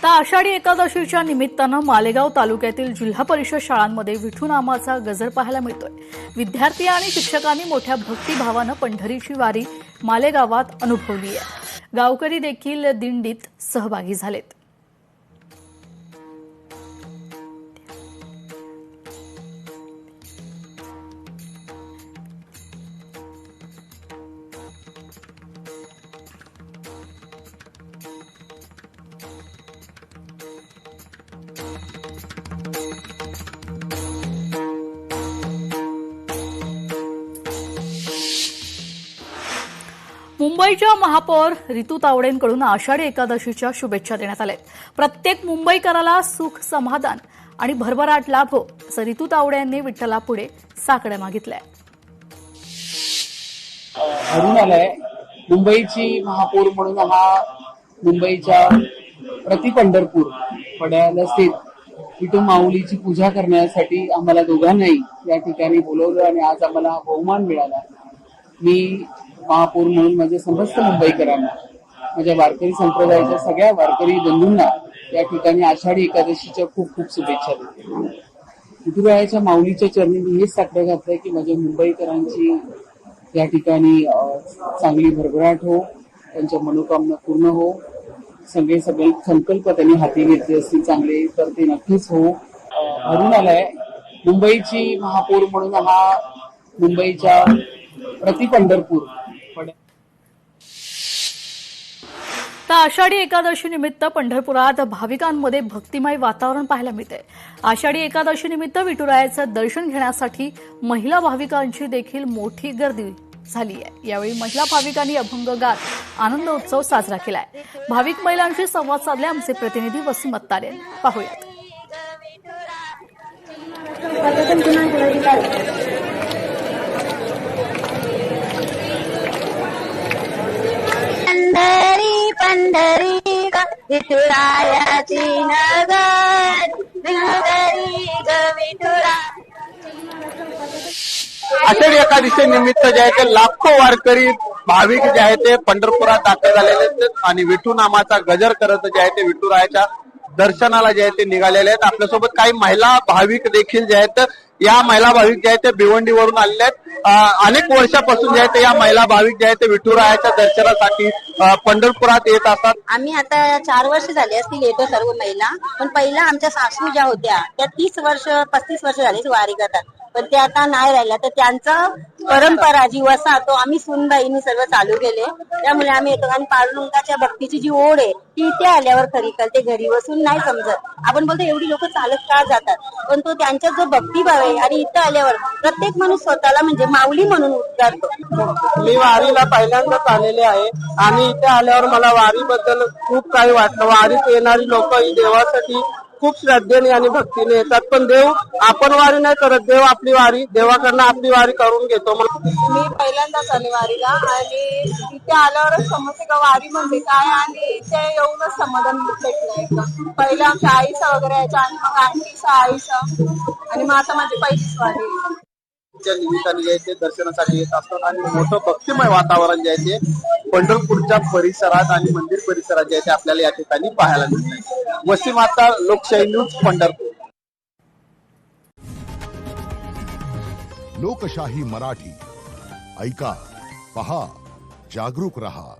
तर आषाढी एकादशीच्या निमित्तानं मालेगाव तालुक्यातील जिल्हा परिषद शाळांमध्ये विठू नामाचा गजर पाहायला मिळतोय। विद्यार्थी आणि शिक्षकांनी मोठ्या भक्तिभावानं पंढरीची वारी मालेगावात अनुभवली आहे। गावकरी देखील दिंडीत सहभागी झालेत। मुंबईच्या महापौर रितू तावडेंकडून आषाढी एकादशीच्या शुभेच्छा देण्यात आल्या। प्रत्येक मुंबईकराला सुख समाधान आणि भरभराट लाभो असं रितू तावडे यांनी विठ्ठलापुढे साकडं मागितलंय। घडून आलाय मुंबईची महापौर म्हणून हा मुंबईच्या प्रति पंढरपूर पड्याला स्थित विठू माऊलीची पूजा करण्यासाठी आम्हाला दोघांनाही या ठिकाणी बोलवलं आणि आज आम्हाला हा बहुमान मिळाला। मी महापौर म्हणून माझ्या समस्त मुंबईकरांना, माझ्या वारकरी संप्रदायाच्या सगळ्या वारकरी बंधूंना या ठिकाणी आषाढी एकादशीच्या खूप खूप शुभेच्छा देतो। विठुरायाच्या माऊलीच्या चरणी मी हेच साकडं घातलंय की माझ्या मुंबईकरांची या ठिकाणी चांगली भरभराट हो, त्यांच्या मनोकामना पूर्ण हो, सगळे संकल्प त्यांनी हाती घेतले असतील चांगले तर ते नक्कीच हो। घडून आलाय मुंबईची महापौर म्हणून हा मुंबईच्या प्रति पंढरपूर तर आषाढी एकादशी निमित्त पंढरपुरात भाविकांमध्ये भक्तिमय वातावरण पाहायला मिळते। आषाढी एकादशी निमित्त विठुरायाचं दर्शन घेण्यासाठी महिला भाविकांची देखील मोठी गर्दी झाली आहे। यावेळी महिला भाविकांनी अभंग गात आनंदोत्सव साजरा केलाय। भाविक महिलांशी संवाद साधले आमचे प्रतिनिधी वसीम अत्तारे। पाहूयात। पंढरी विठुरायाची नगर नगरी ग विठुरा। आषाढी एकादशी निमित्त जे आहे ते लाखो वारकरी भाविक जे आहे ते पंढरपुरात दाखल झालेले आहेत आणि विठू नामाचा गजर करत जे आहे ते विठुरायाच्या दर्शनाला जे आहे ते निघालेले आहेत। आपल्यासोबत काही महिला भाविक देखील जे आहेत या महिला भाविक जे आहेत ते भिवंडीवरून आलेले आहेत। अनेक वर्षापासून जे आहे ते या महिला भाविक जे आहेत ते विठुरायाच्या दर्शनासाठी पंढरपुरात येत असतात। आम्ही आता 4 वर्ष झाले असतील येतो सर्व महिला, पण पहिला आमच्या सासू ज्या होत्या त्या 30 वर्ष 35 वर्ष झाली वारी करतात, पण ते आता नाही राहिल्या। तर त्यांचा परंपरा जी वसा तो आम्ही सुनबाईंनी सर्व चालू केले, त्यामुळे आम्ही येतो। आणि पांडुरंगाच्या भक्तीची जी ओढ आहे ती इथे आल्यावर खरी कळते, घरी बसून नाही समजत। आपण बोलतो एवढी लोक चालत का जातात, पण तो त्यांचा जो भक्तिभाव आहे आणि इथं आल्यावर प्रत्येक माणूस स्वतःला म्हणजे माऊली म्हणून उद्गारतो। मी वारीला पहिल्यांदाच आलेले आहे आणि इथे आल्यावर मला वारीबद्दल खूप काही वाटलं। वारीत येणारी लोक ही देवासाठी खूप श्रद्धेने आणि भक्तीने येतात, पण देव आपण वारी नाही करत, देव आपली वारी देवाकडनं आपली वारी करून घेतो। मी पहिल्यांदाच आले वारीला आणि इथे आल्यावरच समजते का वारी म्हणजे काय, आणि इथे येऊनच समाधान भेटलंय। पहिलं आमच्या आईचा वगैरे यायच्या आणि मग आंटीचा आईचा आणि मग आता माझी पहिलीच वारी। च्या निमित्ताने जे आहे ते दर्शनासाठी येत असतात आणि मोठं भक्तिमय वातावरण जे आहे ते पंढरपूरच्या परिसरात आणि मंदिर परिसरात जे आहे ते आपल्याला या ठिकाणी पाहायला मिळतं। वसीम अत्तार, लोकशाही न्यूज, पंढरपूर। लोकशाही मराठी ऐका, पहा, जागरूक रहा।